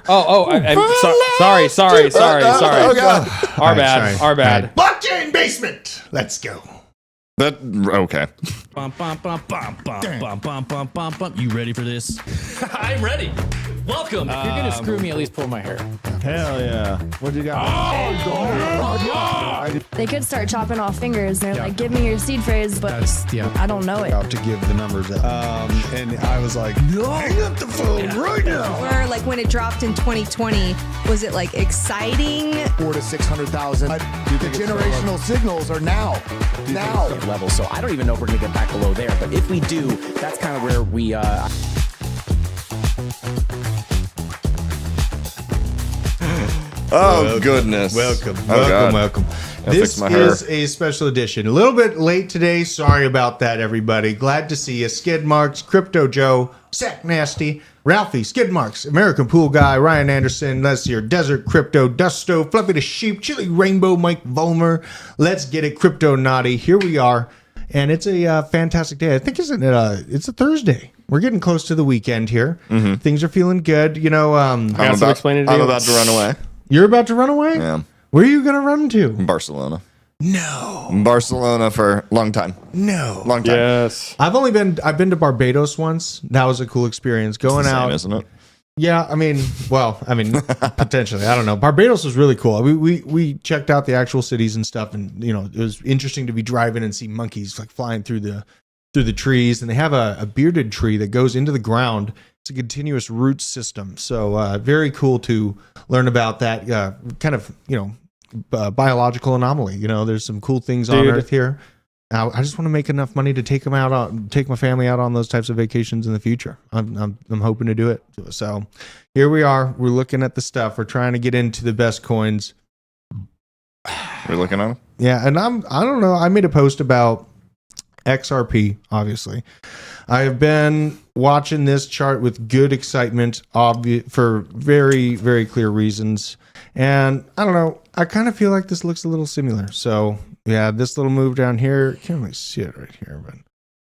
Sorry. Oh, God. Our bad. Blockchain basement. Let's go. Okay. You ready for this? I'm ready. Welcome. If you're gonna screw me, at least pull my hair. Hell yeah. What you got? They could start chopping off fingers. They're like, give me your seed phrase, but I don't know it. Out to give the numbers out. And I was like, no, hang up the phone right now. Or like when it dropped in 2020, was it like exciting? 400,000 to 600,000. The generational signals are now. Level. So I don't even know if we're gonna get back below there. But if we do, that's kind of where we. Oh, goodness. Welcome. This is a special edition. A little bit late today. Sorry about that, everybody. Glad to see you. Skid Marks, Crypto Joe, Sack Nasty, Ralphie, Skid Marks, American Pool Guy, Ryan Anderson, let's your Desert Crypto, Dusto, Fluffy the Sheep, Chili Rainbow, Mike Vollmer. Let's get it, Crypto Naughty. Here we are. And it's a fantastic day. I think it's a Thursday. We're getting close to the weekend here. Mm-hmm. Things are feeling good. You know, I'm about to run away. You're about to run away? Yeah. Where are you going to run to? Barcelona. No. Barcelona for a long time. No. Long time. Yes. I've been to Barbados once. That was a cool experience. Going it's the out, same, isn't it? Yeah, potentially. I don't know. Barbados was really cool. We checked out the actual cities and stuff, and it was interesting to be driving and see monkeys like flying through the trees, and they have a bearded tree that goes into the ground. It's a continuous root system. So very cool to learn about that kind of, biological anomaly. There's some cool things on Earth here. Now, I just want to make enough money to take my family out on those types of vacations in the future. I'm hoping to do it. So here we are. We're looking at the stuff. We're trying to get into the best coins. We're looking at them? Yeah, and I don't know. I made a post about XRP, obviously. I have been watching this chart with good excitement for very, very clear reasons. And I don't know. I kind of feel like this looks a little similar. So yeah, this little move down here, can't really see it right here,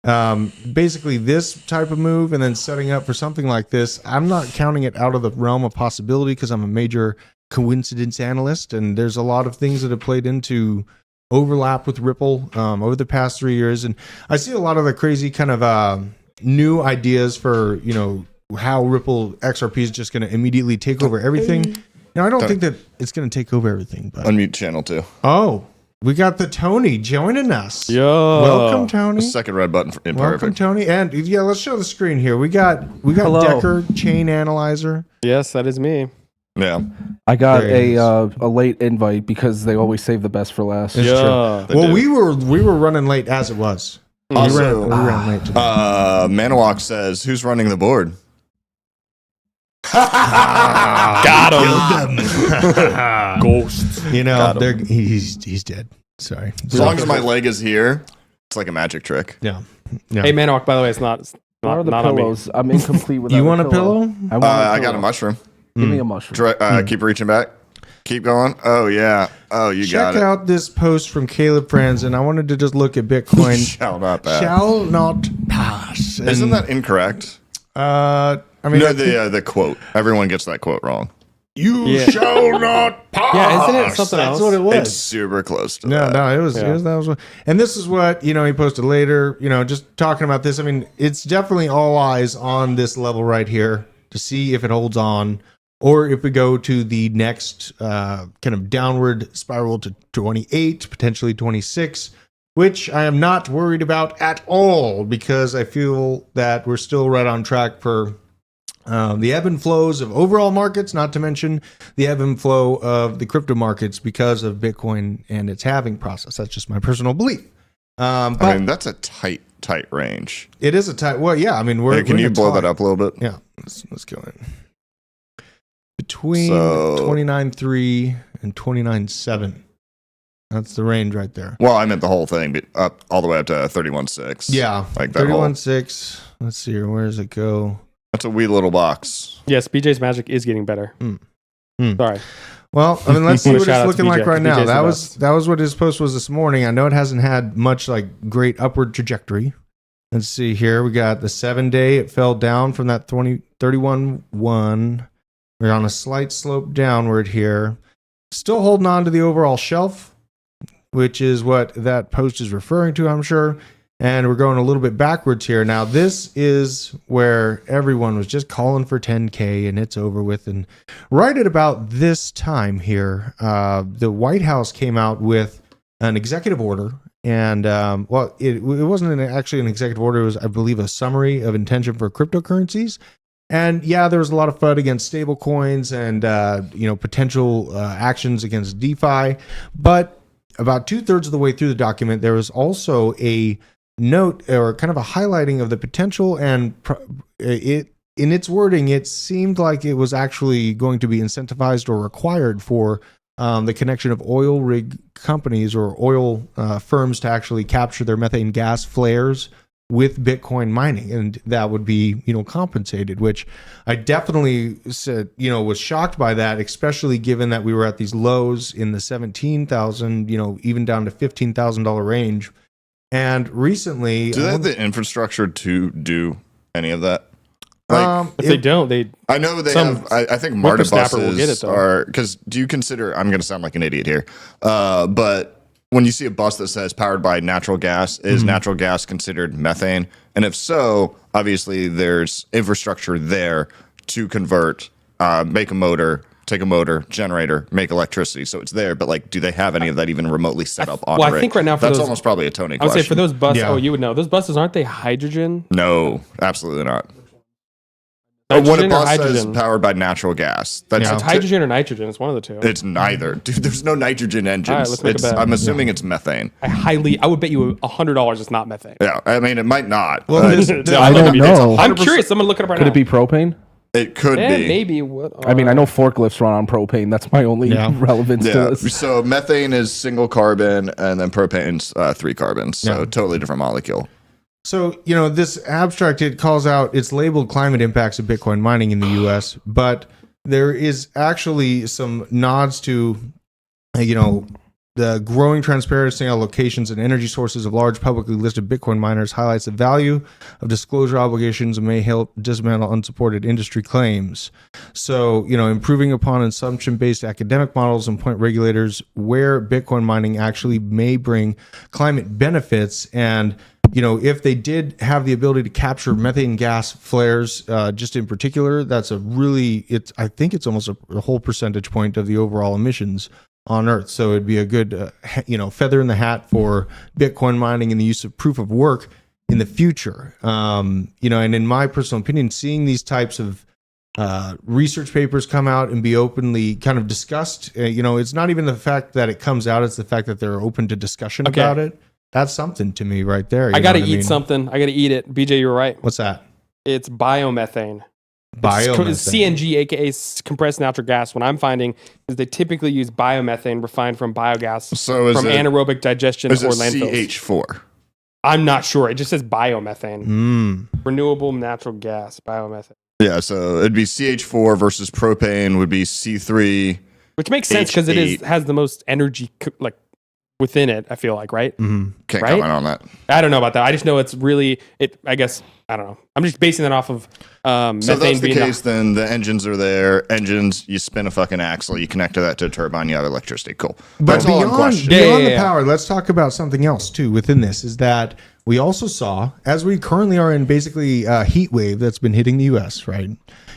but basically this type of move and then setting up for something like this, I'm not counting it out of the realm of possibility because I'm a major coincidence analyst, and there's a lot of things that have played into overlap with Ripple over the past 3 years, and I see a lot of the crazy kind of new ideas for how Ripple XRP is just going to immediately take over everything. Now I don't think that it's going to take over everything, but unmute channel 2. Oh, we got the Tony joining us. Yo, welcome Tony. The second red button for welcome Tony, and yeah, let's show the screen here. We got Hello. Decker Chain Analyzer. Yes, that is me. Yeah, I got a late invite because they always save the best for last. It's true. Well, we were running late as it was. Also, we ran late today. Manawak says, "Who's running the board?" Got him. Ghost. He's dead. Sorry. As long as my leg is here, it's like a magic trick. Yeah. Hey, Manawak, by the way, it's not What are the not pillows? I'm incomplete without You want a pillow? I got a mushroom. Give me a mushroom. Keep reaching back. Keep going. Oh, yeah. Oh, you got it. Check out this post from Caleb Franzen. I wanted to just look at Bitcoin. Shall not pass. Shall not pass. Isn't that incorrect? The quote. Everyone gets that quote wrong. You shall not pass. Yeah, isn't it something else? That's what it was. It's super close to that. No, it was that was. And this is what he posted later. Just talking about this. I mean, it's definitely all eyes on this level right here to see if it holds on, or if we go to the next kind of downward spiral to 28, potentially 26. Which I am not worried about at all, because I feel that we're still right on track for the ebb and flows of overall markets, not to mention the ebb and flow of the crypto markets because of Bitcoin and its halving process. That's just my personal belief. But that's a tight range. It is a tight. Well, yeah. I mean, can you blow that up a little bit? Yeah. Let's go in between 29.3 and 29.7. That's the range right there. Well, I meant the whole thing, but up all the way up to 31.6. Yeah, like that 31.6. Let's see here. Where does it go? That's a wee little box. Yes, BJ's magic is getting better. Sorry. Well, I mean, let's see what it's looking like right now. BJ's That was what his post was this morning. I know it hasn't had much great upward trajectory. Let's see here. We got the 7-day. It fell down from that 31.1. We're on a slight slope downward here. Still holding on to the overall shelf, which is what that post is referring to, I'm sure. And we're going a little bit backwards here. Now, this is where everyone was just calling for 10K and it's over with. And right at about this time here, the White House came out with an executive order. And, it wasn't actually an executive order. It was, I believe, a summary of intention for cryptocurrencies. And yeah, there was a lot of FUD against stable coins and, potential actions against DeFi. But about 2/3 of the way through the document, there was also a note or kind of a highlighting of the potential, and in its wording, it seemed like it was actually going to be incentivized or required for the connection of oil rig companies or oil firms to actually capture their methane gas flares with Bitcoin mining, and that would be, compensated, which I definitely said, was shocked by that, especially given that we were at these lows in the 17,000, even down to $15,000 range. And recently, do they have the infrastructure to do any of that? If they don't, I know they have. I think MARTA will get it, buses are, because do you consider? I'm going to sound like an idiot here, but when you see a bus that says powered by natural gas, is natural gas considered methane? And if so, obviously there's infrastructure there to convert, make a motor, take a motor, generator, make electricity. So it's there, but do they have any of that even remotely set up on it? Well, I think right now that's almost probably a Tony question. I would say for those buses, you would know. Those buses, aren't they hydrogen? No, absolutely not. When a bus says powered by natural gas, that's it's hydrogen or nitrogen. It's one of the two. It's neither. Dude, there's no nitrogen engines. All right, let's make a bet. I'm assuming it's methane. I would bet you $100 it's not methane. Yeah, I mean, it might not. Well, I don't know. I'm curious. I'm going to look it up right now. Could it be propane? It could be. Maybe. I mean, I know forklifts run on propane. That's my only relevance to this. So methane is single carbon, and then propane's 3 carbons. So totally different molecule. So, this abstract, it calls out, it's labeled climate impacts of Bitcoin mining in the U.S., but there is actually some nods to, the growing transparency on locations and energy sources of large publicly listed Bitcoin miners highlights the value of disclosure obligations and may help dismantle unsupported industry claims. So, improving upon assumption-based academic models and point regulators where Bitcoin mining actually may bring climate benefits. And if they did have the ability to capture methane gas flares, just in particular, that's I think it's almost a whole percentage point of the overall emissions on Earth. So it'd be a good, feather in the hat for Bitcoin mining and the use of proof of work in the future. And in my personal opinion, seeing these types of research papers come out and be openly kind of discussed, it's not even the fact that it comes out, it's the fact that they're open to discussion about it. That's something to me right there. I got to eat something. I got to eat it. BJ, you're right. What's that? It's biomethane. Biomethane. It's CNG, aka compressed natural gas. What I'm finding is they typically use biomethane refined from biogas from anaerobic digestion or landfills. CH4? I'm not sure. It just says biomethane. Renewable natural gas, biomethane. Yeah, so it'd be CH4 versus propane would be C3. Which makes sense because it has the most energy within it, I feel like, right? Can't comment on that. I don't know about that. I just know it's really, I guess, I don't know. I'm just basing that off of methane. So if that's the case, then the engines are there. Engines, you spin a fucking axle, you connect to that to a turbine, you have electricity. Cool. But beyond the power, let's talk about something else too within this, is that we also saw, as we currently are in basically a heat wave that's been hitting the U.S., right?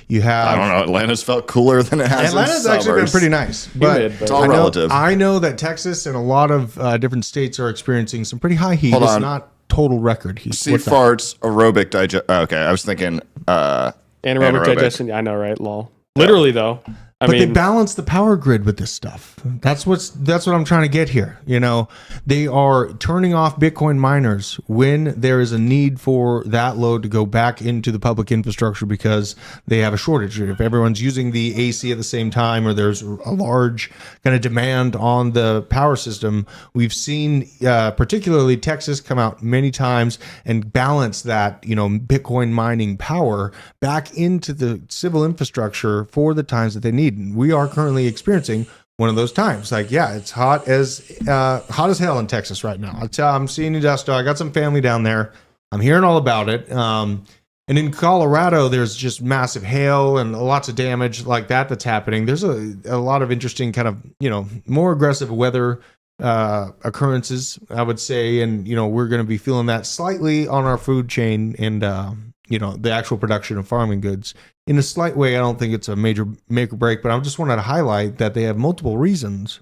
You have, I don't know, Atlanta's felt cooler than it has Atlanta's in actually been pretty nice. But it's all relative. I know that Texas and a lot of different states are experiencing some pretty high heat. It's not total record heat. Sea farts, aerobic digest. Okay, I was thinking anaerobic digestion. I know, right? Lol. Literally, though. But they balance the power grid with this stuff. That's what I'm trying to get here. They are turning off Bitcoin miners when there is a need for that load to go back into the public infrastructure because they have a shortage. If everyone's using the AC at the same time, or there's a large kind of demand on the power system, we've seen particularly Texas come out many times and balance that Bitcoin mining power back into the civil infrastructure for the times that they need. We are currently experiencing one of those times. It's hot as hell in Texas right now. I'm seeing you, Dusto. I got some family down there. I'm hearing all about it. And in Colorado, there's just massive hail and lots of damage like that's happening. There's a lot of interesting kind of, more aggressive weather occurrences, I would say. And, we're going to be feeling that slightly on our food chain and, the actual production of farming goods. In a slight way, I don't think it's a major make or break, but I just wanted to highlight that they have multiple reasons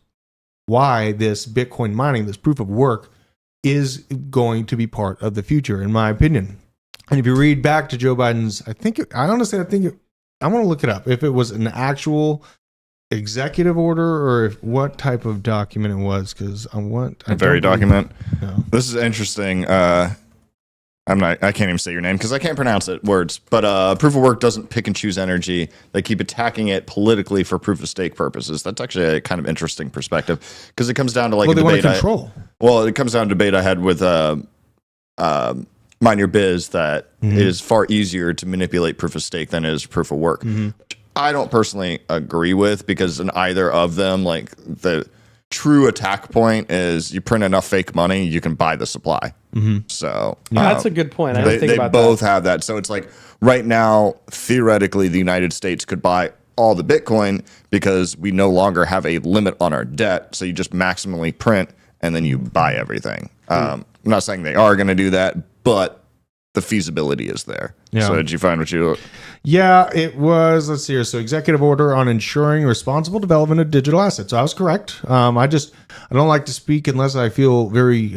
why this Bitcoin mining, this proof of work, is going to be part of the future, in my opinion. And if you read back to Joe Biden's, I want to look it up, if it was an actual executive order or what type of document it was, because document. No. This is interesting. I can't even say your name because I can't pronounce words. But proof of work doesn't pick and choose energy. They keep attacking it politically for proof of stake purposes. That's actually a kind of interesting perspective because it comes down to a debate. Want to control. It comes down to a debate I had with Mind Your Biz that it is far easier to manipulate proof of stake than it is proof of work. Which I don't personally agree with because in either of them, the true attack point is you print enough fake money, you can buy the supply. So that's a good point. I didn't think about that. They both have that. So it's right now, theoretically, the United States could buy all the Bitcoin because we no longer have a limit on our debt. So you just maximally print and then you buy everything. I'm not saying they are going to do that, but the feasibility is there. Yeah. So did you find what you... Yeah, it was, let's see here. So executive order on ensuring responsible development of digital assets. So I was correct. I don't like to speak unless I feel very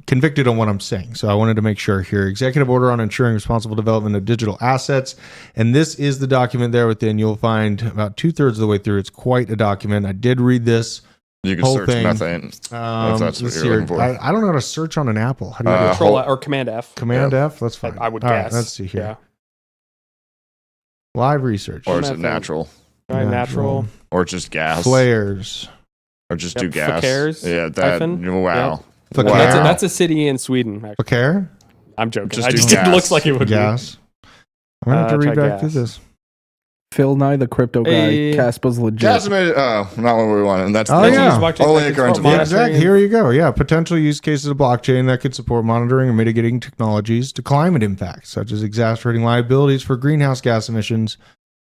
convicted on what I'm saying. So I wanted to make sure here. Executive order on ensuring responsible development of digital assets. And this is the document there within. You'll find about 2/3 of the way through. It's quite a document. I did read this. You can search methane if that's what you're looking for. I don't know how to search on an Apple. How do you do Control or Command F. Command F? That's fine. I would All guess. Right, let's see here. Yeah. Live research. Or is it natural? Natural. Or just gas. Flares. Or just do gas. Flares. Yeah, that. Wow. Yep. Wow. That's a city in Sweden. Flare? I'm joking. It looks like it would gas. Be. I'm going to have to read back through this. Phil Nye, the crypto guy. Caspa's legit. Not what we want. And that's only occurrence of exactly. Here you go. Yeah. Potential use cases of blockchain that could support monitoring and mitigating technologies to climate impacts, such as exacerbating liabilities for greenhouse gas emissions,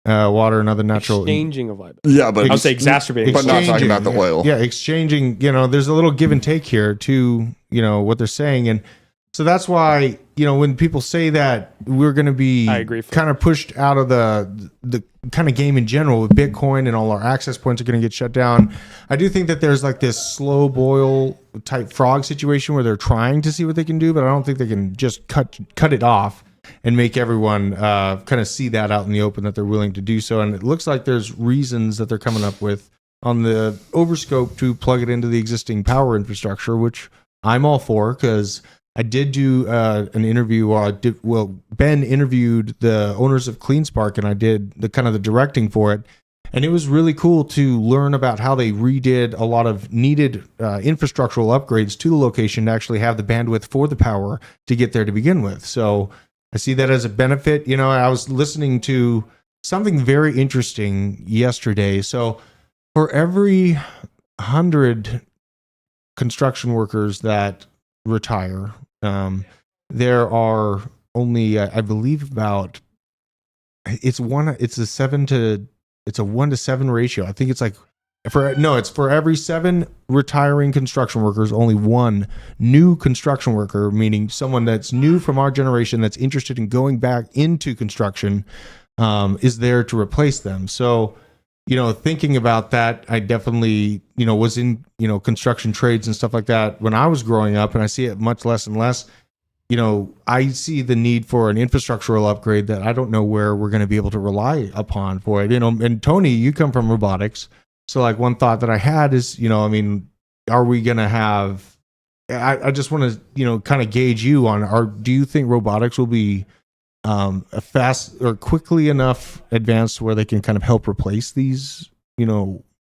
water, and other natural... Exchanging of liabilities. Yeah, but... I would say exacerbating. But not talking about the oil. Yeah, exchanging. There's a little give and take here to, what they're saying. And so that's why, when people say that we're going to be kind of pushed out of the kind of game in general with Bitcoin and all our access points are going to get shut down, I do think that there's this slow boil type frog situation where they're trying to see what they can do, but I don't think they can just cut it off and make everyone kind of see that out in the open that they're willing to do so. And it looks like there's reasons that they're coming up with on the overscope to plug it into the existing power infrastructure, which I'm all for because I did do an interview, Ben interviewed the owners of CleanSpark, and I did the directing for it. And it was really cool to learn about how they redid a lot of needed infrastructural upgrades to the location to actually have the bandwidth for the power to get there to begin with. So I see that as a benefit. I was listening to something very interesting yesterday. So for every 100 construction workers that retire, there are only I believe about it's a 1 to 7 ratio. I think it's it's for every 7 retiring construction workers, only 1 new construction worker, meaning someone that's new from our generation that's interested in going back into construction, is there to replace them. So thinking about that, I definitely, was in, construction trades and stuff like that when I was growing up, and I see it much less and less. I see the need for an infrastructural upgrade that I don't know where we're going to be able to rely upon for it. And Tony, you come from robotics. So one thought that I had is, are we going to have, I just want to, kind of gauge you on, do you think robotics will be a fast or quickly enough advanced where they can kind of help replace these,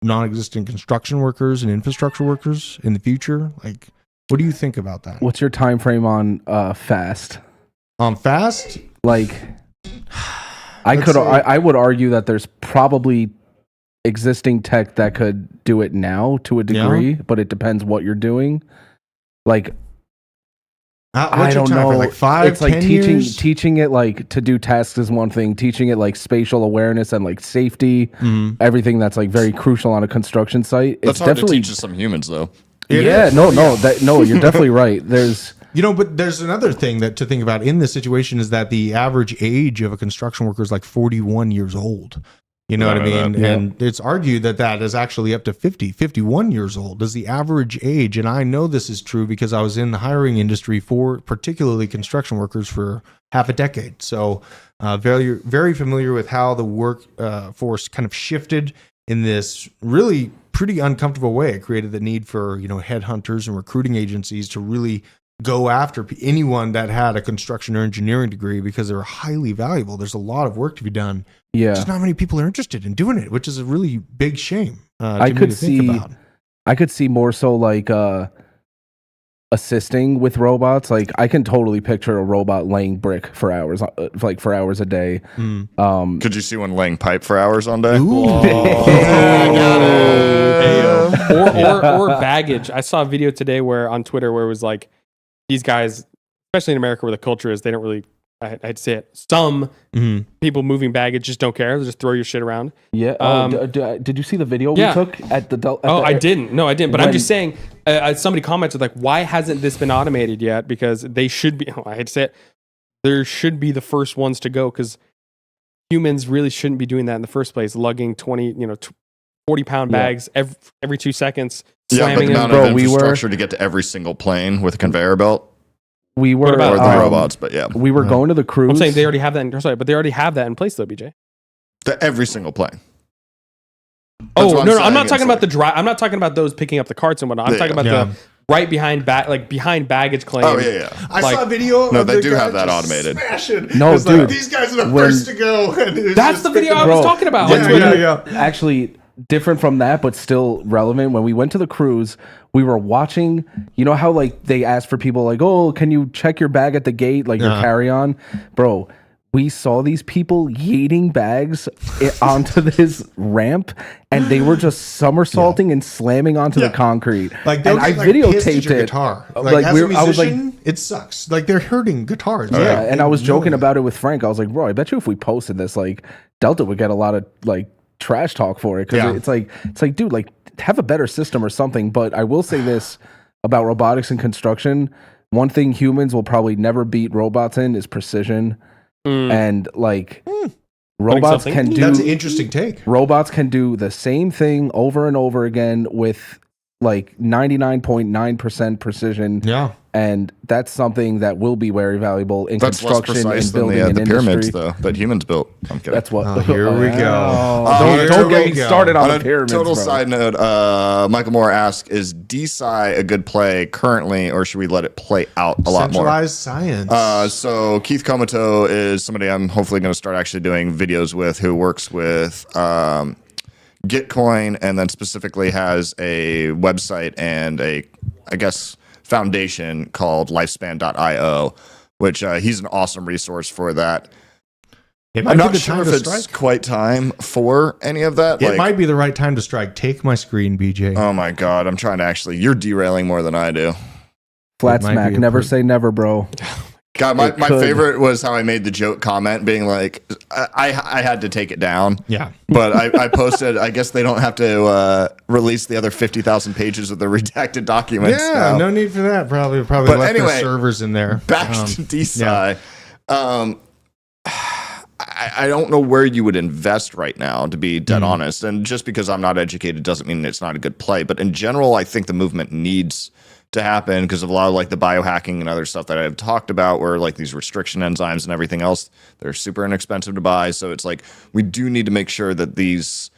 non-existent construction workers and infrastructure workers in the future? What do you think about that? What's your time frame on fast? On fast? I would argue that there's probably existing tech that could do it now to a degree, but it depends what you're doing. I don't know. Like 5, it's like 10 teaching years? it like to do tasks is one thing. Teaching it like spatial awareness and like safety, everything that's like very crucial on a construction site. That's it's hard definitely to teach to some humans, though. Yeah, no, you're definitely right. There's but there's another thing that to think about in this situation is that the average age of a construction worker is like 41 years old. You know what I mean? Yeah. And it's argued that is actually up to 51 years old is the average age. And I know this is true because I was in the hiring industry for particularly construction workers for half a decade. So very, very familiar with how the workforce kind of shifted in this really pretty uncomfortable way. It created the need for, headhunters and recruiting agencies to really go after anyone that had a construction or engineering degree because they're highly valuable. There's a lot of work to be done. Yeah. Just not many people are interested in doing it, which is a really big shame. I could see more so like assisting with robots. Like I can totally picture a robot laying brick for hours, for hours a day. Could you see one laying pipe for hours on day? Or baggage. I saw a video today on Twitter where it was like these guys, especially in America where the culture is, they don't really, I'd say it, some people moving baggage just don't care. They just throw your shit around. Yeah. Did you see the video we took at the I didn't. No, I didn't. But I'm just saying, somebody commented like, why hasn't this been automated yet? Because they should be, I hate to say it, there should be the first ones to go because humans really shouldn't be doing that in the first place, lugging 40-pound bags every 2 seconds. Yeah, but the amount of infrastructure to get to every single plane with a conveyor belt. We were or the robots, but yeah, we were going to the cruise. I'm saying they already have that. But they already have that in place, though, BJ. Every single plane. I'm not talking about the drive. I'm not talking about those picking up the carts and whatnot. I'm talking about the right behind behind baggage claim. Oh yeah. I saw a video. No, they do have that automated. No, dude, these guys are the first to go. That's the video I was talking about. Yeah. Actually, different from that, but still relevant. When we went to the cruise, we were watching, you know how like they asked for people like, oh, can you check your bag at the gate, like your carry-on? Bro, we saw these people yeeting bags onto this ramp, and they were just somersaulting and slamming onto the concrete. Like, and I videotaped it. Guitar. Like, as a musician, I was like, it sucks. Like, they're hurting guitars. Yeah, and I was joking about it with Frank. I was like, bro, I bet you if we posted this, like, Delta would get a lot of like trash talk for it because it's like, dude, like have a better system or something. But I will say this about robotics and construction: one thing humans will probably never beat robots in is precision. And like robots can do. That's an interesting take. Robots can do the same thing over and over again with like 99.9% precision. Yeah. And that's something that will be very valuable in that's construction and building than the pyramids, industry. though, that humans built. I'm kidding. That's what. Here we go. Don't get me started on the pyramids. Total bro. side note: Michael Moore asks, "Is DeSci a good play currently, or should we let it play out a lot more?" Centralized science. So Keith Komoto is somebody I'm hopefully going to start actually doing videos with, who works with Gitcoin, and then specifically has a website and I guess, foundation called lifespan.io, which he's an awesome resource for that. I'm not sure if it's quite time for any of that. It might be the right time to strike. Take my screen, BJ. Oh my God, I'm trying to you're derailing more than I do. Flat smack. Never say never, bro. God, my favorite was how I made the joke comment being like, I had to take it down. Yeah. But I posted, I guess they don't have to release the other 50,000 pages of the redacted documents. Yeah, now. No need for that. Probably but left anyway, their servers in there. Back to DeSci. Yeah. I don't know where you would invest right now, to be dead honest. And just because I'm not educated doesn't mean it's not a good play. But in general, I think the movement needs to happen because of a lot of like the biohacking and other stuff that I've talked about, where like these restriction enzymes and everything else, they're super inexpensive to buy. So it's like we do need to make sure that these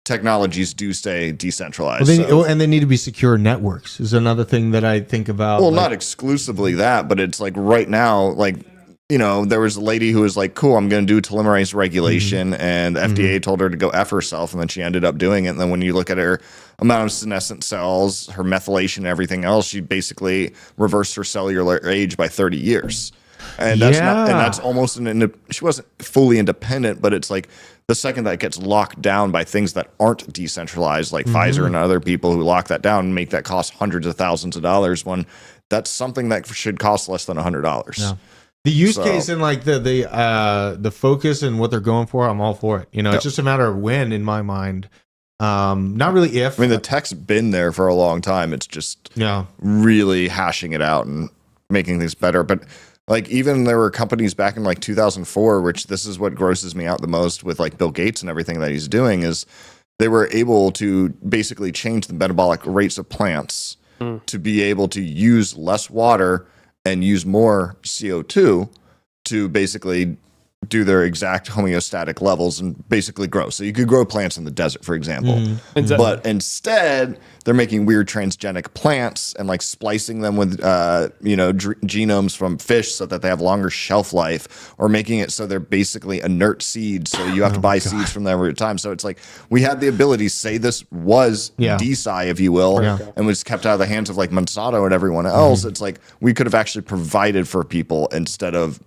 technologies do stay decentralized. And they need to be secure networks is another thing that I think about. Well, not exclusively that, but it's like right now, like, you know, there was a lady who was like, cool, I'm going to do telomerase regulation. And the FDA told her to go F herself. And then she ended up doing it. And then when you look at her amount of senescent cells, her methylation, and everything else, she basically reversed her cellular age by 30 years. And that's almost she wasn't fully independent, but it's like the second that gets locked down by things that aren't decentralized, like Pfizer and other people who lock that down and make that cost hundreds of thousands of dollars, when that's something that should cost less than $100. Yeah. The use case and like the focus and what they're going for, I'm all for it. It's just a matter of when, in my mind. Not really if. I mean, the tech's been there for a long time. It's just really hashing it out and making things better. But like, even there were companies back in like 2004, which this is what grosses me out the most with like Bill Gates and everything that he's doing, is they were able to basically change the metabolic rates of plants to be able to use less water and use more CO2 to basically do their exact homeostatic levels and basically grow. So you could grow plants in the desert, for example. But instead, they're making weird transgenic plants and like splicing them with, genomes from fish so that they have longer shelf life, or making it so they're basically inert seeds. So you have to buy seeds from them every time. So it's like we had the ability to say this was DeSci, if you will, and was kept out of the hands of like Monsanto and everyone else. It's like we could have actually provided for people instead of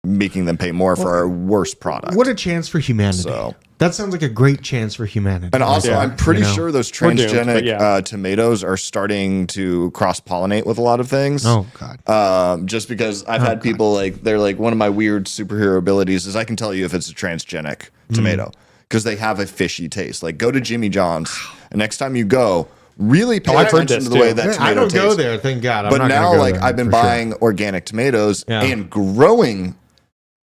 making them pay more for our worst product. What a chance for humanity. So, that sounds like a great chance for humanity. And also, I'm pretty sure those transgenic tomatoes are starting to cross-pollinate with a lot of things. Oh, God. Just because I've had people like, they're like, one of my weird superhero abilities is I can tell you if it's a transgenic tomato because they have a fishy taste. Like, go to Jimmy John's, and next time you go, really pay attention to the way that tomato I don't tastes. go there, thank God. But now, like, I've been buying organic tomatoes and growing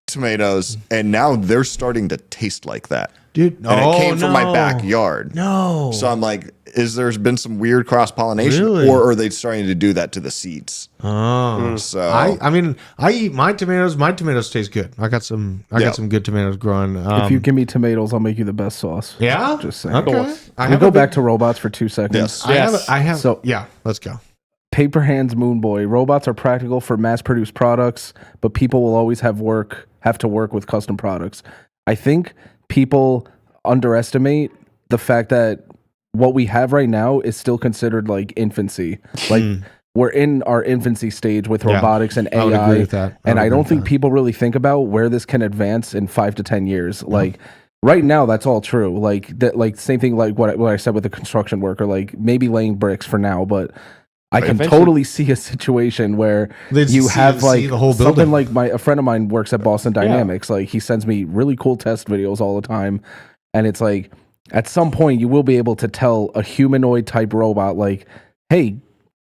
tomatoes, and now they're starting to taste like that, dude. And it came from my backyard. No, so I'm like, there's been some weird cross pollination, or are they starting to do that to the seeds? Oh, so I mean, I eat my tomatoes. My tomatoes taste good. I got some good tomatoes growing. If you give me tomatoes, I'll make you the best sauce. Yeah, just saying. Okay, we go back to robots for 2 seconds. Yes, I have. So yeah, let's go. Paper Hands Moon Boy. Robots are practical for mass-produced products, but people will always have to work with custom products. I think people underestimate the fact that what we have right now is still considered like infancy. Like we're in our infancy stage with robotics and AI. I would agree with that. I don't think people really think about where this can advance in 5 to 10 years. Like right now, that's all true. Like that, like same thing like what I said with the construction worker, like maybe laying bricks for now, but I can totally see a situation where you have like the whole something like a friend of mine works at Boston Dynamics. Like he sends me really cool test videos all the time. And it's like, at some point you will be able to tell a humanoid type robot, like, hey,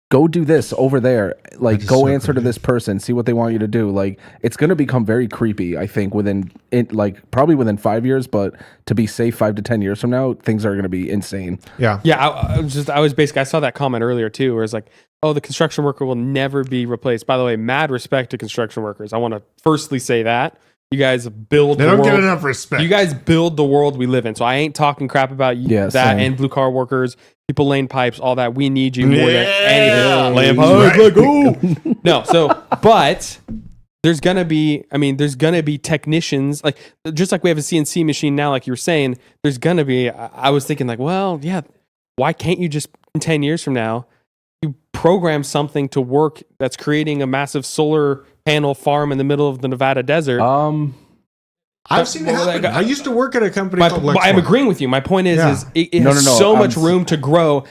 go do this over there. Like, go answer to this person, see what they want you to do. Like, it's going to become very creepy, I think, probably within 5 years, but to be safe 5 to 10 years from now, things are going to be insane. Yeah. I saw that comment earlier too, where it's like, oh, the construction worker will never be replaced. By the way, mad respect to construction workers. I want to firstly say that. You guys build the world. They don't get enough respect. You guys build the world we live in. So I ain't talking crap about and blue car workers, people laying pipes, all that. We need you more than anything. Laying pipes, let go. No, so, but there's going to be technicians, like, just like we have a CNC machine now, like you were saying, there's going to be, I was thinking like, well, yeah, why can't you just, in 10 years from now, you program something to work that's creating a massive solar panel farm in the middle of the Nevada desert? I've seen it happen. I used to work at a company called Lexmark. I'm agreeing with you. My point is it has so much room to grow.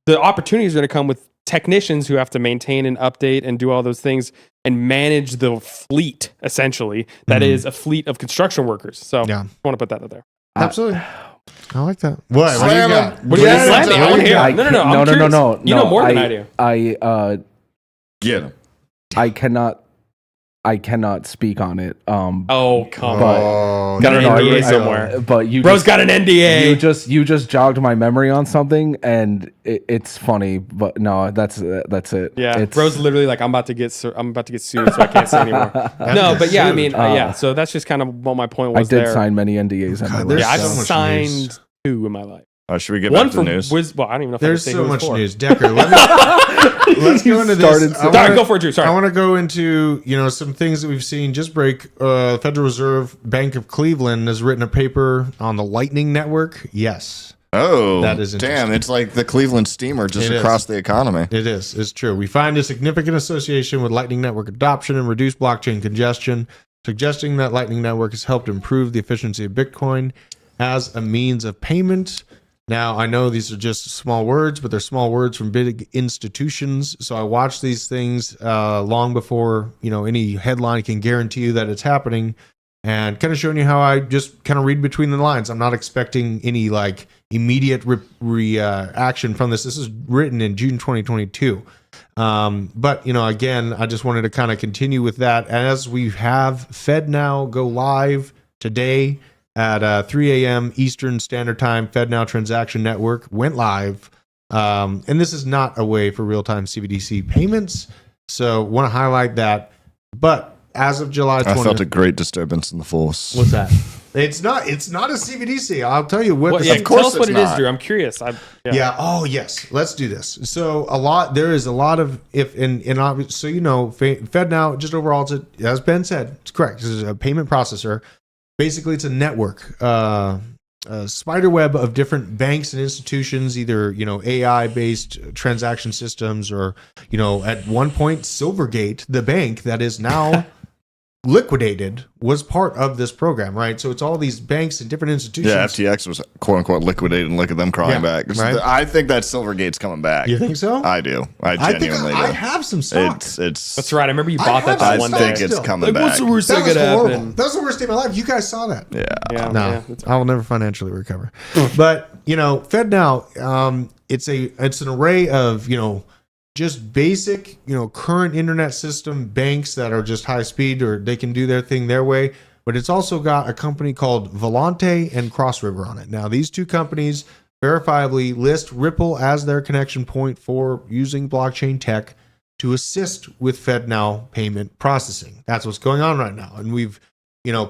The opportunities are going to come with technicians who have to maintain and update and do all those things and manage the fleet, essentially. That is a fleet of construction workers. So I want to put that out there. Absolutely. I like that. What do you got? What do you got? I want to hear. No. You know more than I do. Get him. I cannot speak on it. Oh, come on. Got an NDA somewhere. But Bro's got an NDA. You just jogged my memory on something, and it's funny. But no, that's it. Yeah, Bro's literally like, I'm about to get sued, so I can't say anymore. No, but yeah, I mean, So that's just kind of what my point was. I did sign many NDAs in my life. Yeah, I've signed 2 in my life. Should we get back to the news? I don't even know if there's I can say so much for. news. Decker, let's go into this. Go for it, Drew. Sorry. I want to go into some things that we've seen just break. Federal Reserve Bank of Cleveland has written a paper on the Lightning Network. Yes, Oh, That is damn. It's like the Cleveland steamer just across the economy. It is. It's true. We find a significant association with Lightning Network adoption and reduced blockchain congestion, suggesting that Lightning Network has helped improve the efficiency of Bitcoin as a means of payment. Now, I know these are just small words, but they're small words from big institutions. So I watch these things long before, any headline can guarantee you that it's happening, and kind of showing you how I just kind of read between the lines. I'm not expecting any immediate reaction from this. This is written in June 2022. But again, I just wanted to kind of continue with that as we have FedNow go live today at 3 a.m. Eastern Standard Time. FedNow Transaction Network went live. And this is not a way for real-time CBDC payments. So want to highlight that. But as of July 20th, I felt a great disturbance in the force. What's that? It's not a CBDC. I'll tell you what. Tell us what it is, Drew. I'm curious. Yeah. Oh, yes. Let's do this. So there is a lot of FedNow, just overall, as Ben said, it's correct. This is a payment processor. Basically, it's a network, a spider web of different banks and institutions, either AI-based transaction systems, or at one point, Silvergate, the bank that is now liquidated, was part of this program, right? So it's all these banks and different institutions. Yeah, FTX was quote unquote liquidated, and look at them crying back. Right? I think that Silvergate's coming back. You think so? I do. I genuinely do. I have some stocks. That's right. I remember you bought that one day. I think it's coming back. What's the worst thing that happen? That's the worst day of my life. You guys saw that. Yeah. No, I will never financially recover. But FedNow, it's an array of just basic, current internet system banks that are just high speed, or they can do their thing their way. But it's also got a company called Volante and Cross River on it. Now, these two companies verifiably list Ripple as their connection point for using blockchain tech to assist with FedNow payment processing. That's what's going on right now. And we've,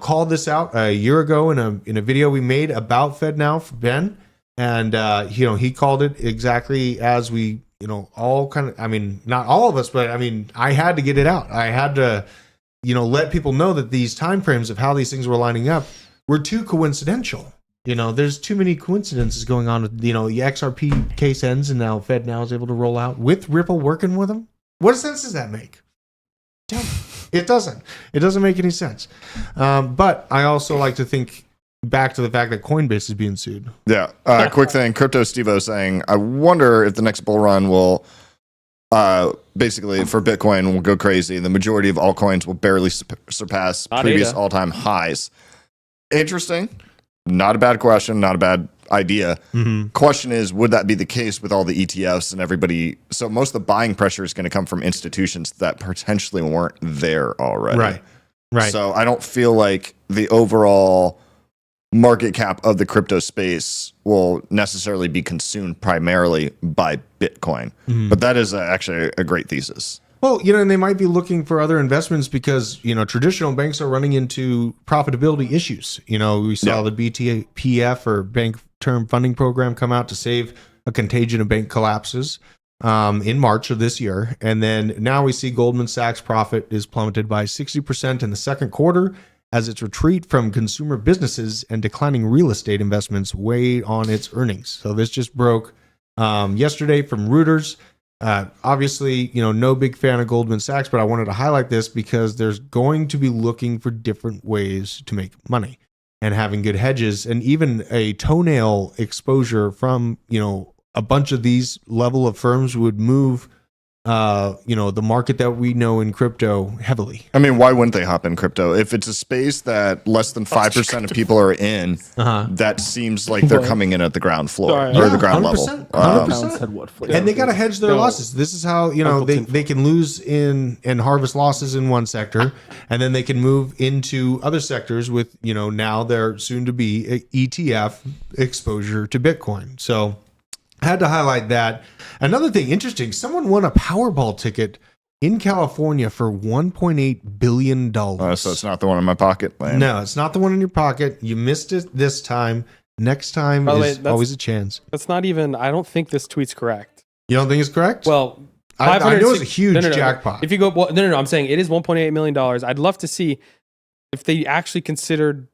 called this out a year ago in a video we made about FedNow for Ben. And, he called it exactly as we, all kind of, not all of us, but I had to get it out. I had to, let people know that these timeframes of how these things were lining up were too coincidental. There's too many coincidences going on with, the XRP case ends, and now FedNow is able to roll out with Ripple working with them. What sense does that make? It doesn't. It doesn't make any sense. But I also like to think back to the fact that Coinbase is being sued. Yeah. Quick thing. Crypto Stevo saying, I wonder if the next bull run will basically for Bitcoin will go crazy. The majority of altcoins will barely surpass previous all-time highs. Interesting. Not a bad question. Not a bad idea. Mm-hmm. Question is, would that be the case with all the ETFs and everybody? So most of the buying pressure is going to come from institutions that potentially weren't there already. Right. So I don't feel like the overall market cap of the crypto space will necessarily be consumed primarily by Bitcoin. Mm-hmm. But that is actually a great thesis. Well, and they might be looking for other investments because, traditional banks are running into profitability issues. We saw the BTPF, or Bank Term Funding Program, come out to save a contagion of bank collapses in March of this year. And then now we see Goldman Sachs profit is plummeted by 60% in the second quarter, as its retreat from consumer businesses and declining real estate investments weighed on its earnings. So this just broke yesterday from Reuters. Obviously, no big fan of Goldman Sachs, but I wanted to highlight this because there's going to be looking for different ways to make money and having good hedges, and even a toenail exposure from, a bunch of these level of firms would move the market that we know in crypto heavily. Why wouldn't they hop in crypto? If it's a space that less than 5% of people are in, that seems like they're coming in at the ground floor or the ground 100%, level. 100%. And they got to hedge their losses. This is how, they can lose in and harvest losses in one sector, and then they can move into other sectors with, now they're soon to be ETF exposure to Bitcoin. So I had to highlight that. Another thing interesting, someone won a Powerball ticket in California for $1.8 billion. So it's not the one in my pocket? Lame. No, it's not the one in your pocket. You missed it this time. Next time is always a chance. That's not even, I don't think this tweet's correct. You don't think it's correct? Well, I know it's a huge jackpot. If you go, no, I'm saying it is $1.8 million. I'd love to see if they actually considered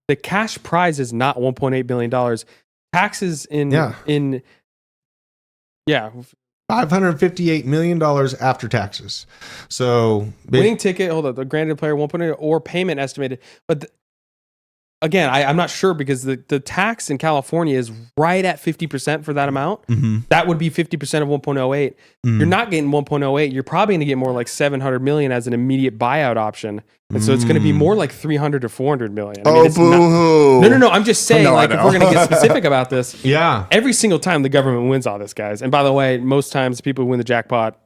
the cash prize is not $1.8 billion. taxes in $558 million after taxes. So winning ticket, hold up, the granted player 1.0 or payment estimated. But again, I'm not sure because the tax in California is right at 50% for that amount. Mm-hmm. That would be 50% of 1.08. You're not getting 1.08. You're probably going to get more like 700 million as an immediate buyout option. And so it's going to be more like 300 to 400 million. I mean, it's no. I'm just saying, if we're going to get specific about this, every single time the government wins all this, guys. And by the way, most times people who win the jackpot,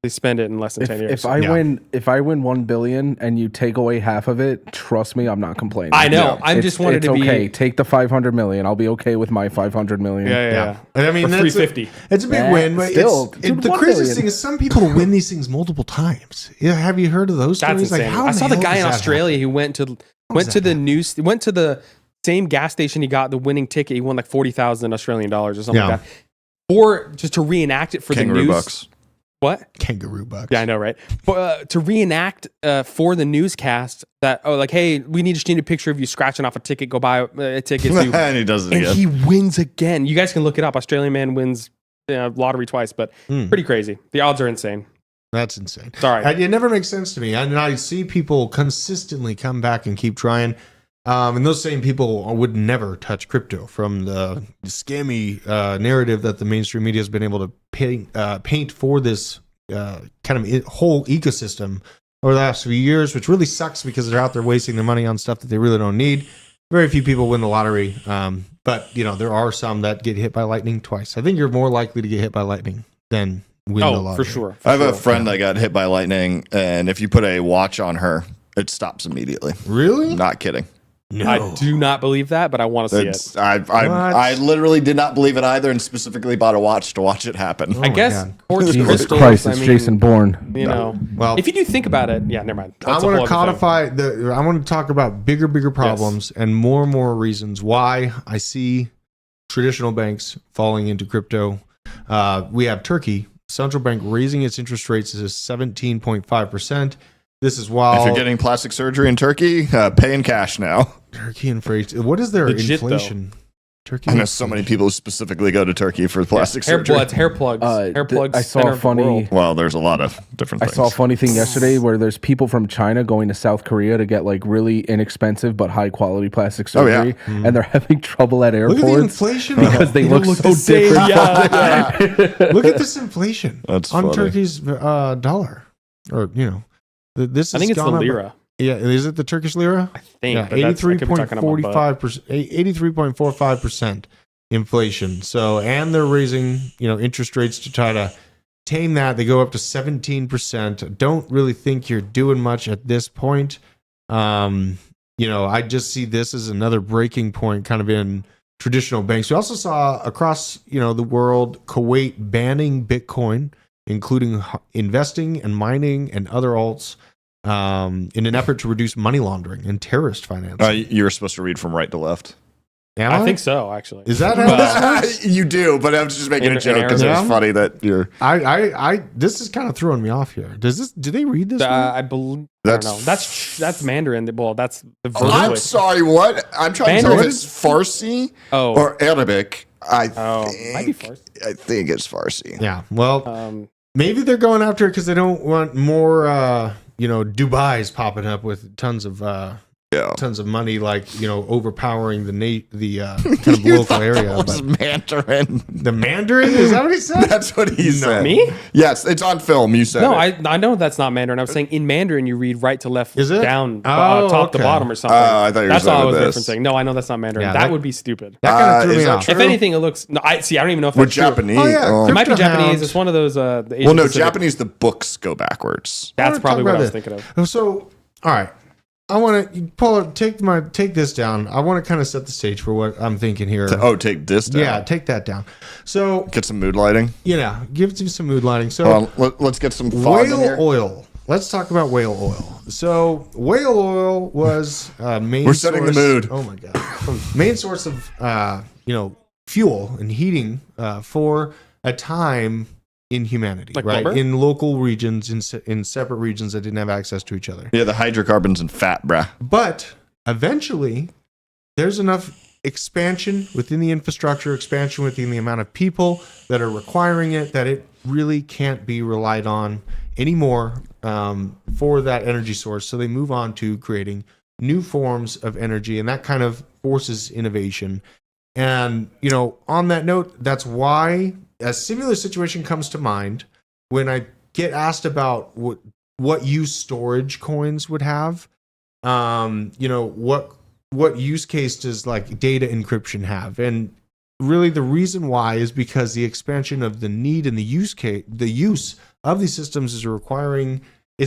they spend it in less than 10 years. If I win 1 billion and you take away half of it, trust me, I'm not complaining. I know. I just wanted to be okay. Take the 500 million. I'll be okay with my 500 million. Yeah. And I mean, that's 350. It's a big win, but still, the craziest thing is some people win these things multiple times. Yeah, have you heard of those stories? That's insane. I saw the guy in Australia who went to the same gas station he got the winning ticket. He won like 40,000 Australian dollars or something like that, or just to reenact it for Kangaroo the news. bucks. What? Kangaroo bucks. Yeah, I know, right? But to reenact for the newscast that, hey, we just need a picture of you scratching off a ticket. Go buy a ticket. And he does it again. And he wins again. You guys can look it up. Australian man wins lottery twice, but pretty crazy. The odds are insane. That's insane. Sorry. It never makes sense to me. And I see people consistently come back and keep trying. And those same people would never touch crypto from the scammy narrative that the mainstream media has been able to paint for this kind of whole ecosystem over the last few years, which really sucks because they're out there wasting their money on stuff that they really don't need. Very few people win the lottery, but there are some that get hit by lightning twice. I think you're more likely to get hit by lightning than win the lottery. For sure. I have a friend that got hit by lightning, and if you put a watch on her, it stops immediately. Really? Not kidding. No. I do not believe that, but I want to see it. I literally did not believe it either, and specifically bought a watch to watch it happen. I guess quartz Jesus crystals. Christ, it's Jason Bourne. Well, if you do think about it, never mind. I want to codify I want to talk about bigger problems and more reasons why I see traditional banks falling into crypto. We have Turkey, central bank raising its interest rates to 17.5%. This is while if you're getting plastic surgery in Turkey, pay in cash now. Turkey and freight. What is their inflation? Turkey. I know so many people who specifically go to Turkey for plastic surgery. Hair plugs. Hair plugs. I saw a funny. Well, there's a lot of different things. I saw a funny thing yesterday where there's people from China going to South Korea to get like really inexpensive but high quality plastic surgery, and they're having trouble at airports. Look at the inflation because they look so different. Look at this inflation on funny. Turkey's dollar, or this. I think it's the lira. Yeah, is it the Turkish lira? I think. Yeah, 83.45%, inflation. So, and they're raising, interest rates to try to tame that. They go up to 17%. Don't really think you're doing much at this point. I just see this as another breaking point, kind of in traditional banks. We also saw across, the world, Kuwait banning Bitcoin, including investing and mining and other alts. In an effort to reduce money laundering and terrorist financing. You're supposed to read from right to left. I think so, actually. Is that how this works? You do, but I was just making a joke because it was funny that you're. This is kind of throwing me off here. Do they read this? I believe. That's Mandarin. Well, that's the verse. I'm sorry. What? I'm trying to tell if it's Farsi or Arabic. Might be Farsi. I think it's Farsi. Yeah. Well, maybe they're going after it because they don't want more. Dubai's popping up with tons of money, overpowering the kind of local area. But Mandarin. The Mandarin? Is that what he said? That's what he said. Me? Yes, it's on film. You said no. it. I know that's not Mandarin. I was saying in Mandarin you read right to left, is it? Down, top to bottom or something. I thought you were that's all I was this. referencing. No, I know that's not Mandarin. Yeah, that would be stupid. That kind of threw me off. If anything, it looks. No, I don't even know if We're that's Japanese. True. Oh, yeah. It might be Japanese. It's one of those. The Asian well, no, Pacific. Japanese. The books go backwards. That's probably what I was thinking of. So, all right. I want to take this down. I want to kind of set the stage for what I'm thinking here. Take this down. Yeah, take that down. So get some mood lighting. Give you some mood lighting. So let's get some fog in here. Whale oil. Let's talk about whale oil. So whale oil was main. We're setting the mood. Oh my god, main source of fuel and heating for a time in humanity, like right? lumber? In local regions, in separate regions that didn't have access to each other. Yeah, the hydrocarbons and fat, bruh. But eventually, there's enough expansion within the infrastructure, expansion within the amount of people that are requiring it, that it really can't be relied on anymore for that energy source. So they move on to creating new forms of energy, and that kind of forces innovation. And, on that note, that's why a similar situation comes to mind when I get asked about what use storage coins would have. What use case does like data encryption have? And really the reason why is because the expansion of the need and the use of these systems is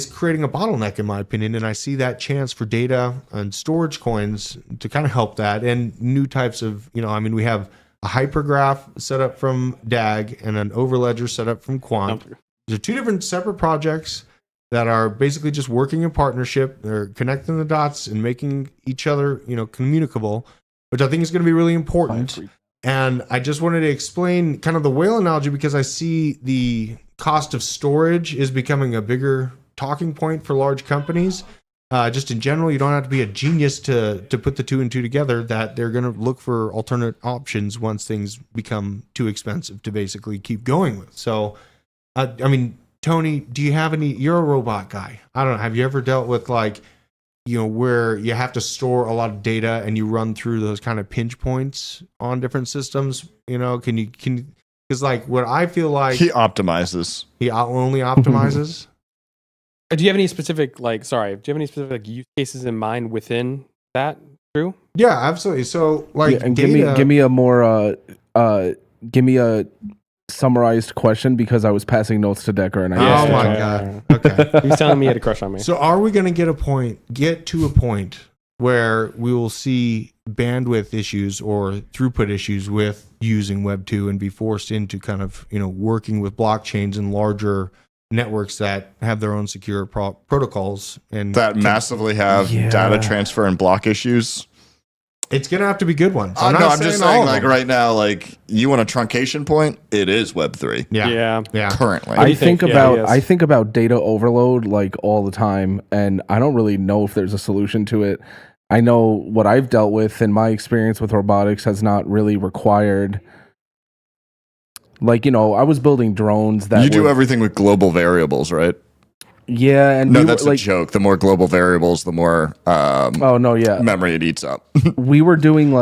creating a bottleneck, in my opinion. And I see that chance for data and storage coins to kind of help that, and new types of, we have a hypergraph set up from DAG and an overledger set up from Quant. They're two different separate projects that are basically just working in partnership. They're connecting the dots and making each other, communicable, which I think is going to be really important. And I just wanted to explain kind of the whale analogy, because I see the cost of storage is becoming a bigger talking point for large companies. Just in general, you don't have to be a genius to put the two and two together, that they're going to look for alternate options once things become too expensive to basically keep going with. So, Tony, do you have any? You're a robot guy. I don't know. Have you ever dealt with where you have to store a lot of data and you run through those kind of pinch points on different systems? Because what I feel like he optimizes. He only optimizes. Do you have any specific use cases in mind within that? True. Yeah, absolutely. So and give me a more summarized question, because I was passing notes to Decker and oh my god. Okay. He's telling me he had a crush on me. So are we going to get to a point where we will see bandwidth issues or throughput issues with using Web 2 and be forced into kind of, working with blockchains and larger networks that have their own secure protocols and that massively have data transfer and block issues? It's going to have to be good ones. I'm just saying, right now, you want a truncation point, it is Web3. Yeah. Currently. I think about data overload all the time, and I don't really know if there's a solution to it. I know what I've dealt with in my experience with robotics has not really required, I was building drones that you do everything with global variables, right? Yeah, and no, that's a joke. The more global variables, the more memory it eats up. We were doing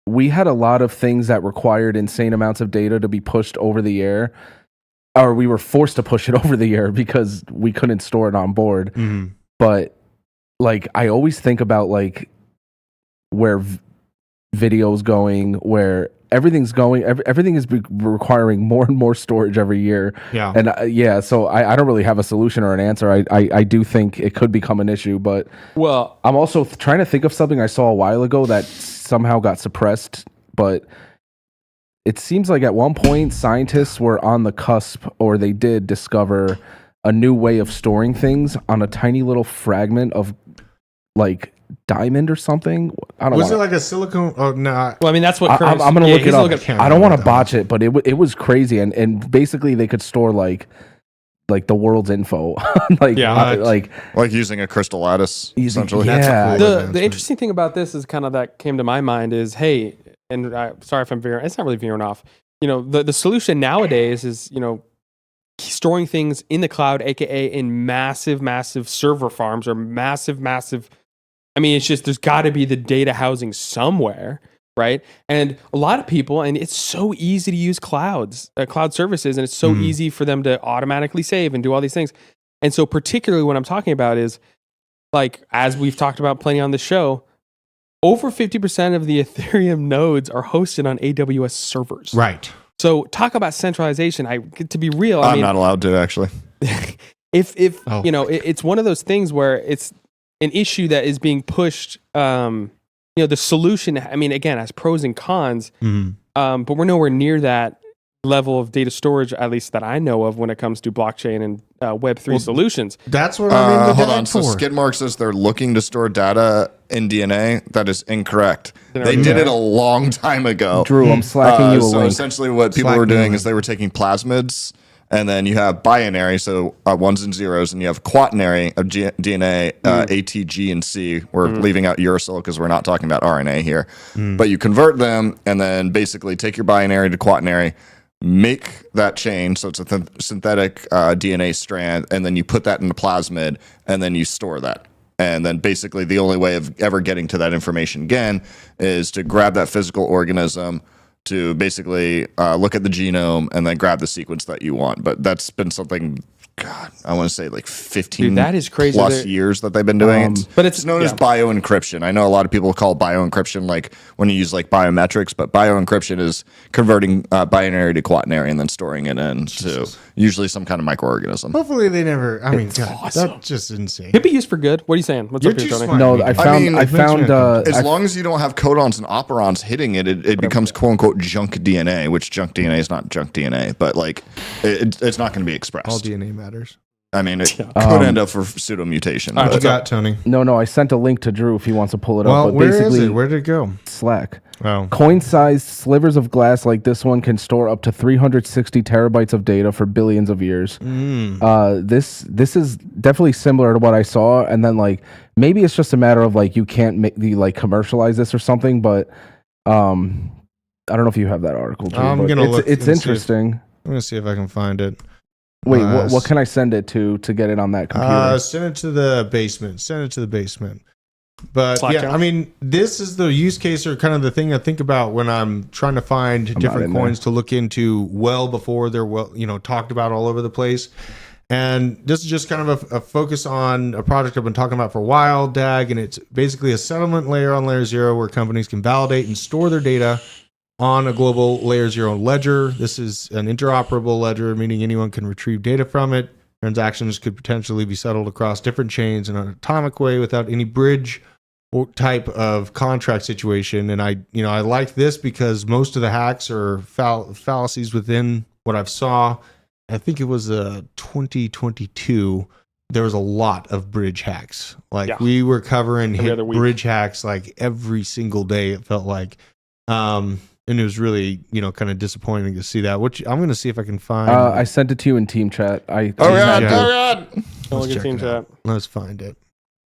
we had a lot of things that required insane amounts of data to be pushed over the air, or we were forced to push it over the air because we couldn't store it on board. Mm-hmm. But I always think about where video's going, where everything's going, everything is requiring more and more storage every year. Yeah. And so I don't really have a solution or an answer. I do think it could become an issue, but I'm also trying to think of something I saw a while ago that somehow got suppressed, but it seems like at one point scientists were on the cusp, or they did discover a new way of storing things on a tiny little fragment of diamond or something. I don't know. Was it like a silicone? Oh no. Well, that's what I'm gonna look it up. I don't want to botch it, but it was crazy, and basically they could store like the world's info, like using a crystal lattice. Essentially, yeah. The interesting thing about this is kind of that came to my mind is, hey, and sorry if I'm veering. It's not really veering off. The solution nowadays is storing things in the cloud, aka in massive server farms or massive. It's just there's got to be the data housing somewhere, right? And a lot of people, and it's so easy to use cloud services, and it's so easy for them to automatically save and do all these things. And so particularly what I'm talking about is, as we've talked about plenty on the show, over 50% of the Ethereum nodes are hosted on AWS servers. Right. So talk about centralization. To be real, I'm not allowed to actually. It's one of those things where it's an issue that is being pushed. The solution, again, has pros and cons, but we're nowhere near that level of data storage, at least that I know of, when it comes to blockchain and Web3 solutions. That's what I mean. Hold on. So Skidmark says they're looking to store data in DNA. That is incorrect. They did it a long time ago. Drew, I'm slacking you a So link. essentially what people were doing is they were taking plasmids And then you have binary, so ones and zeros, and you have quaternary of DNA, A, T, G, and C. We're leaving out uracil because we're not talking about RNA here. But you convert them and then basically take your binary to quaternary, make that chain, so it's a synthetic DNA strand, and then you put that in the plasmid, and then you store that. And then basically the only way of ever getting to that information again is to grab that physical organism, to basically look at the genome and then grab the sequence that you want. But that's been something, God, I want to say like 15 that is crazy. plus years that they've been doing it. But it's known as bioencryption. I know a lot of people call bioencryption like when you use like biometrics, but bioencryption is converting binary to quaternary and then storing it into usually some kind of microorganism. Hopefully they never. I mean, God, awesome. that's just insane. Could be used for good. What are you saying? What's You're up here, too Tony? smart. No, I found. As long as you don't have codons and operons hitting it, it becomes quote unquote junk DNA, which junk DNA is not junk DNA, but like it's not going to be expressed. All DNA matters. I mean, it could end up for pseudo mutation. What you got, Tony? No, I sent a link to Drew if he wants to pull it up. Well, But where is basically, it? Where did it go? Slack. Oh. Coin-sized slivers of glass like this one can store up to 360 terabytes of data for billions of years. This is definitely similar to what I saw, and then like maybe it's just a matter of like you can't commercialize this or something. But I don't know if you have that article. Drew, I'm but gonna look. It's interesting. I'm gonna see if I can find it. Wait, what can I send it to get it on that computer? Send it to the basement. Send it to the basement. But Slack yeah, channel? I mean, this is the use case or kind of the thing I think about when I'm trying to find different in there. coins to look into well before they're talked about all over the place. And this is just kind of a focus on a project I've been talking about for a while, DAG, and it's basically a settlement layer on layer 0 where companies can validate and store their data on a global layer 0 ledger. This is an interoperable ledger, meaning anyone can retrieve data from it. Transactions could potentially be settled across different chains in an atomic way without any bridge or type of contract situation. And I like this because most of the hacks are fallacies within what I've saw. I think it was 2022. There was a lot of bridge hacks. We were covering bridge hacks like every single day. It felt like, and it was really, kind of disappointing to see that. Which I'm going to see if I can find. I sent it to you in team chat. God. Look at team chat Let's find it.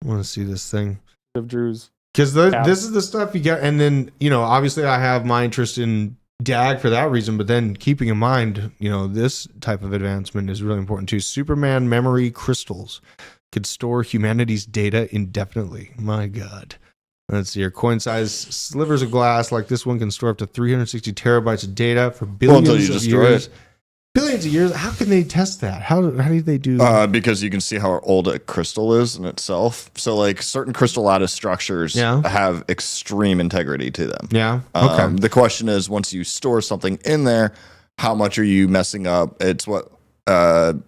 I want to see this thing. of Drew's. Because this is the stuff you get. And then, obviously I have my interest in DAG for that reason. But then keeping in mind, this type of advancement is really important too. Superman memory crystals could store humanity's data indefinitely. My God. Let's see here. Coin-sized slivers of glass like this one can store up to 360 terabytes of data for billions of years. Billions of years? How can they test that? How do they do because you can see how old a crystal is in itself. So like certain crystal lattice structures have extreme integrity to them. Yeah. Okay. The question is, once you store something in there, how much are you messing up? It's what the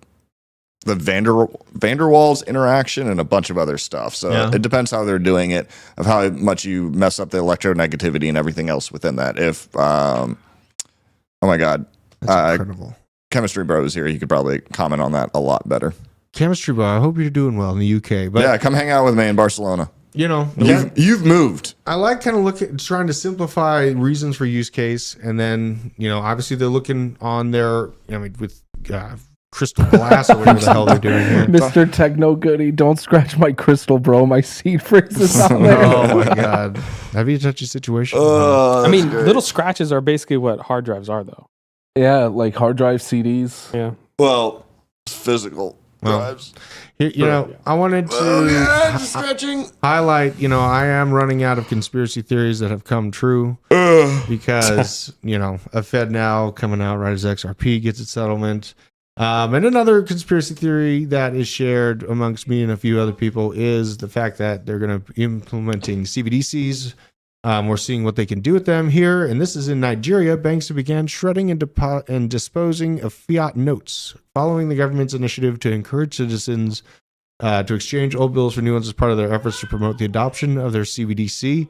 Van der Waals interaction and a bunch of other stuff. So it depends how they're doing it, of how much you mess up the electronegativity and everything else within that. If, oh my God, That's incredible. Chemistry Bro is here. He could probably comment on that a lot better. Chemistry Bro, I hope you're doing well in the UK. But yeah, come hang out with me in Barcelona. You've moved. I like kind of trying to simplify reasons for use case. And then, obviously they're looking on their, with crystal glass or whatever the hell they're doing here. Mr. Techno Goody, don't scratch my crystal, bro. My seed phrase is on there. Oh my God. That'd be a touchy situation. I mean, little scratches are basically what hard drives are, though. Yeah, like hard drive CDs. Yeah. Well, physical drives. I wanted to highlight, I am running out of conspiracy theories that have come true because, a FedNow coming out right as XRP gets its settlement. And another conspiracy theory that is shared amongst me and a few other people is the fact that they're going to be implementing CBDCs. We're seeing what they can do with them here. And this is in Nigeria. Banks have began shredding and disposing of fiat notes following the government's initiative to encourage citizens to exchange old bills for new ones as part of their efforts to promote the adoption of their CBDC.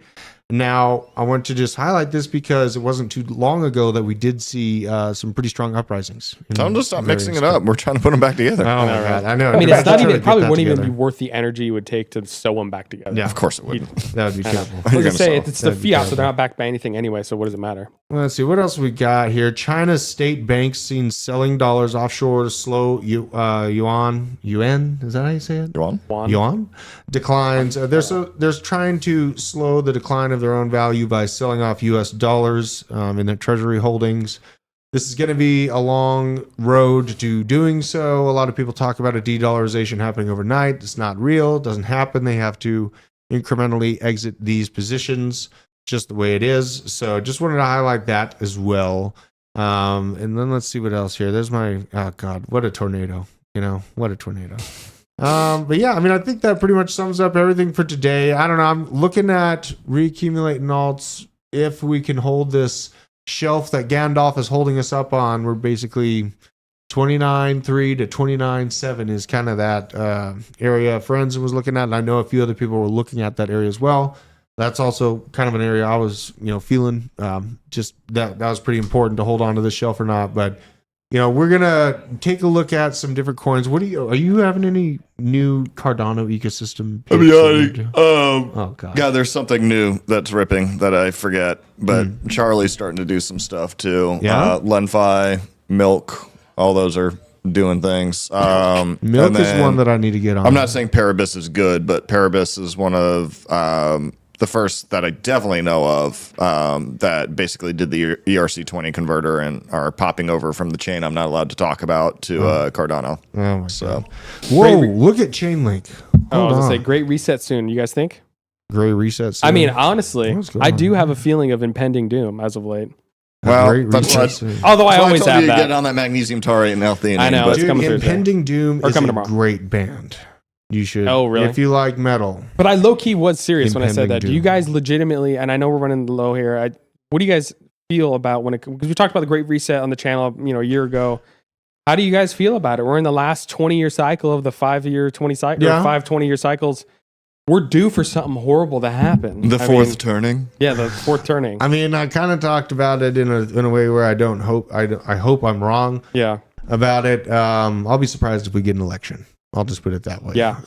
Now, I want to just highlight this because it wasn't too long ago that we did see some pretty strong uprisings. Tell them to stop mixing it up. We're trying to put them back together. Oh my God, I know. I mean, it's not even. It probably wouldn't even be worth the energy it would take to sew them back together. Yeah, of course it wouldn't. That would be terrible. I was gonna say it's the fiat, so they're not backed by anything anyway. So what does it matter? Let's see what else we got here. China's state banks seen selling dollars offshore to slow yuan. Is that how you say it? Yuan declines. They're trying to slow the decline of their own value by selling off U.S. dollars in their treasury holdings. This is going to be a long road to doing so. A lot of people talk about a de-dollarization happening overnight. It's not real. It doesn't happen. They have to incrementally exit these positions, just the way it is. So just wanted to highlight that as well. And then let's see what else here. There's my, oh God, what a tornado. What a tornado. But yeah, I mean, I think that pretty much sums up everything for today. I don't know. I'm looking at re-accumulating alts. If we can hold this shelf that Gandalf is holding us up on, we're basically 29.3 to 29.7 is kind of that area Friends was looking at. And I know a few other people were looking at that area as well. That's also kind of an area I was, feeling just that was pretty important to hold on to this shelf or not. But we're gonna take a look at some different coins. Are you having any new Cardano ecosystem? Oh God. Yeah, there's something new that's ripping that I forget, but Charlie's starting to do some stuff too. Yeah, Lenfi, Milk, all those are doing things. Milk is one that I need to get on. I'm not saying Paribus is good, but Paribus is one of the first that I definitely know of that basically did the ERC20 converter and are popping over from the chain I'm not allowed to talk about to Cardano. Oh my God. Whoa, look at Chainlink. I was going to say, great reset soon. You guys think? Great reset soon. I mean, honestly, I do have a feeling of impending doom as of late. Well, that's what although I always have that. Get on that magnesium taurate and L-theanine. I know, it's coming Impending Doom is a tomorrow. great band. You should. Oh, really? If you like metal. But I low-key was serious when I said Impending that. Do doom. you guys legitimately, and I know we're running low here, what do you guys feel about when it, because we talked about the Great Reset on the channel, a year ago. How do you guys feel about it? We're in the last 20-year cycle of the 5-year 20 cycle, or 5 20-year cycles. We're due for something horrible to happen. The fourth turning. Yeah, the fourth turning. I mean, I kind of talked about it in a way where I hope I'm wrong. Yeah. About it. I'll be surprised if we get an election. I'll just put it that way. Yeah.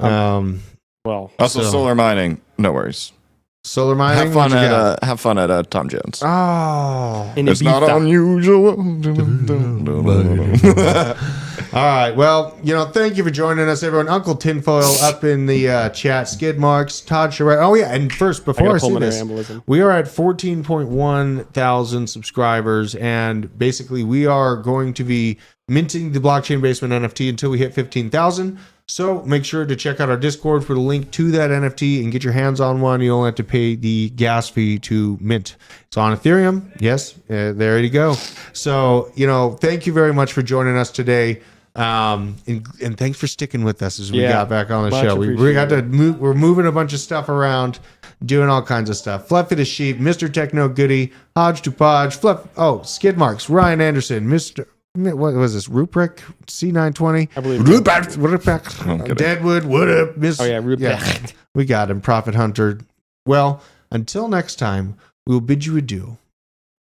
Well. Also, solar mining. No worries. Solar mining. Have fun at Tom Jones. Oh, it's not unusual. All right. Well, thank you for joining us, everyone. Uncle Tinfoil up in the chat. Skid Marks, Todd Charette. Oh yeah, and first, before I say this, we are at 14.1 thousand subscribers, and basically we are going to be minting the blockchain basement NFT until we hit 15,000. So make sure to check out our Discord for the link to that NFT and get your hands on one. You only have to pay the gas fee to mint. It's on Ethereum. Yes, there you go. So, thank you very much for joining us today. And thanks for sticking with us as we got back on the show. We got to move. We're moving a bunch of stuff around, doing all kinds of stuff. Fluffy the Sheep, Mr. Techno Goody, Hodge to Podge, Skid Marks, Ryan Anderson, what was this? Ruprecht C920. I believe Ruprecht. Deadwood. What up, Miss? Oh yeah, Ruprecht. Yeah, we got him. Prophet Hunter. Well, until next time, we will bid you adieu.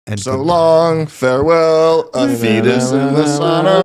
And so long, farewell. A fetus in the sun.